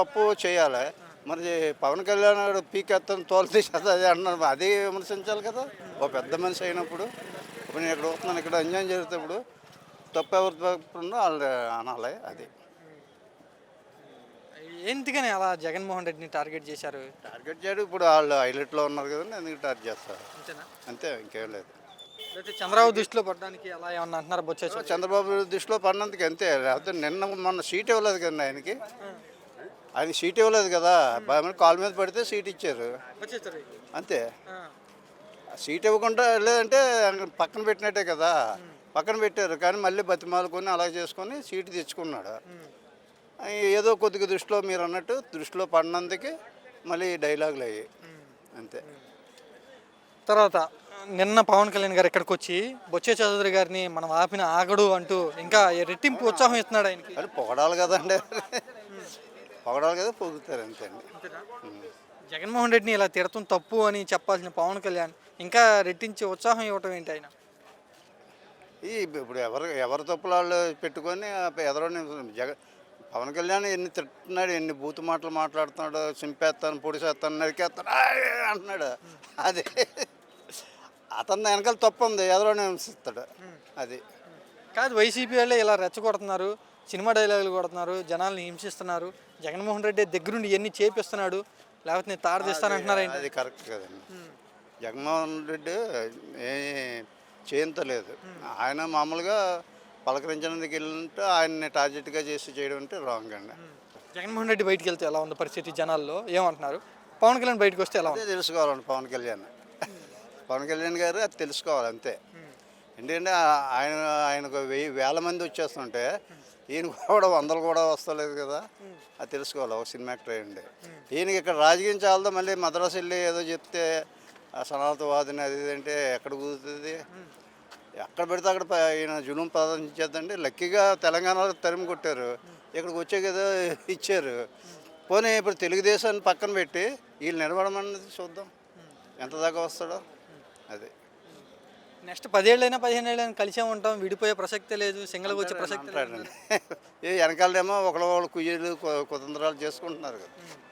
తప్పు చేయాలి. మరి పవన్ కళ్యాణ్ గారు పీకెత్తాను తోలు తీసేది అది అంటున్నారు. అది విమర్శించాలి కదా. ఒక పెద్ద మనిషి అయినప్పుడు ఇప్పుడు నేను ఇక్కడ వస్తున్నాను, ఇక్కడ అన్యాయం జరుగుతున్నప్పుడు తప్పు ఎవరు తప్పుందో వాళ్ళు అనాలి. అది ఎందుకని అలా జగన్మోహన్ రెడ్డిని టార్గెట్ చేశారు? టార్గెట్ చేయడం ఇప్పుడు వాళ్ళు హైలైట్లో ఉన్నారు కదండి, ఎందుకు టార్గెట్ చేస్తారు అంతేనా? అంతే, ఇంకేం లేదు. లేకపోతే చంద్రబాబు దృష్టిలో పడడానికి అలా ఏమన్నా అంటున్నారా బొత్స సత్యనారాయణ? చంద్రబాబు దృష్టిలో పడినందుకు అంతే. లేకపోతే నిన్న మొన్న సీట్ ఇవ్వలేదు కదండి ఆయనకి. ఆయన సీట్ ఇవ్వలేదు కదా, కాళ్ళ మీద పడితే సీట్ ఇచ్చారు బొత్స సత్యనారాయణ. అంతే. ఆ. సీట్ ఇవ్వకుండా లేదంటే పక్కన పెట్టినట్టే కదా. పక్కన పెట్టారు కానీ మళ్ళీ బతిమాలుకొని అలా చేసుకొని సీటు తెచ్చుకున్నాడు. ఏదో కొద్దిగా దృష్టిలో మీరు అన్నట్టు దృష్టిలో పడినందుకే మళ్ళీ డైలాగులు అయ్యాయి అంతే. తర్వాత నిన్న పవన్ కళ్యాణ్ గారు ఇక్కడికి వచ్చి బొత్స చౌదరి గారిని మనం ఆపిన ఆగడు అంటూ ఇంకా రెట్టింపు ఉత్సాహం ఇస్తున్నాడు ఆయనకి. అది పొగడాలి కదండి, పొగడాలి కదా, పొగుతారు అంతే అండి. జగన్మోహన్ రెడ్డిని ఇలా తిడతం తప్పు అని చెప్పాల్సిన పవన్ కళ్యాణ్ ఇంకా రెట్టించి ఉత్సాహం ఇవ్వటం ఏంటి ఆయన? ఇప్పుడు ఎవరు తప్పులు వాళ్ళు పెట్టుకొని ఎదరని పవన్ కళ్యాణ్ ఎన్ని తిట్టున్నాడు, ఎన్ని బూతు మాటలు మాట్లాడుతున్నాడు, చింపేస్తాను పొడిసేస్తాను నరికేస్తాను అంటున్నాడు. అది అతని వెనకాల తప్పు ఉంది, ఎదరోనే హింసిస్తాడు. అది కాదు, వైసీపీ వాళ్ళే ఇలా రెచ్చగొడుతున్నారు, సినిమా డైలాగులు కొడుతున్నారు, జనాల్ని హింసిస్తున్నారు, జగన్మోహన్ రెడ్డి దగ్గరుండి ఎన్ని చేపిస్తున్నాడు, లేకపోతే నేను తాడు తీస్తానంటున్నారు ఆయన. అది కరెక్ట్ కదండి. జగన్మోహన్ రెడ్డి ఏ చేయించలేదు. ఆయన మామూలుగా పలకరించడానికి వెళ్ళినట్టు ఆయన్ని టార్గెట్గా చేసి చేయడం అంటే రాంగ్ అండి. జగన్మోహన్ రెడ్డి బయటికి వెళ్తే ఎలా ఉంది పరిస్థితి జనాల్లో ఏమంటున్నారు? పవన్ కళ్యాణ్ బయటకు వస్తే ఎలా ఉంది? అదే తెలుసుకోవాలండి పవన్ కళ్యాణ్. పవన్ కళ్యాణ్ గారు అది తెలుసుకోవాలి అంతే. ఎందుకంటే ఆయనకు వేల మంది వచ్చేస్తుంటే ఈయన కూడా వందలు కూడా వస్తలేదు కదా, అది తెలుసుకోవాలి ఒక సినిమా యాక్టర్ అయ్యండి. ఈయనకి ఇక్కడ రాజకీయం చాలదో మళ్ళీ మద్రాసు వెళ్ళి ఏదో చెప్తే సనాతనవాదిని అది ఇది అంటే ఎక్కడ కుదురుతుంది? ఎక్కడ పెడితే అక్కడ ఈయన జునూన్ ప్రదర్శించేద్దండి. లక్కీగా తెలంగాణలో తరిమి కొట్టారు, ఇక్కడికి వచ్చే కదా ఇచ్చారు. పోనీ ఇప్పుడు తెలుగుదేశాన్ని పక్కన పెట్టి వీళ్ళు నిలబడమన్నది చూద్దాం ఎంత దాకా వస్తాడో. అది నెక్స్ట్ 10 ఏళ్ళైనా 15 ఏళ్ళైనా కలిసే ఉంటాం, విడిపోయే ప్రసక్తే లేదు, సింగల్గా వచ్చే ప్రసక్తే లేదు. వెనకాలనేమో ఒకళ్ళు కుయ్యలు కుతంత్రాలు చేసుకుంటున్నారు కదా.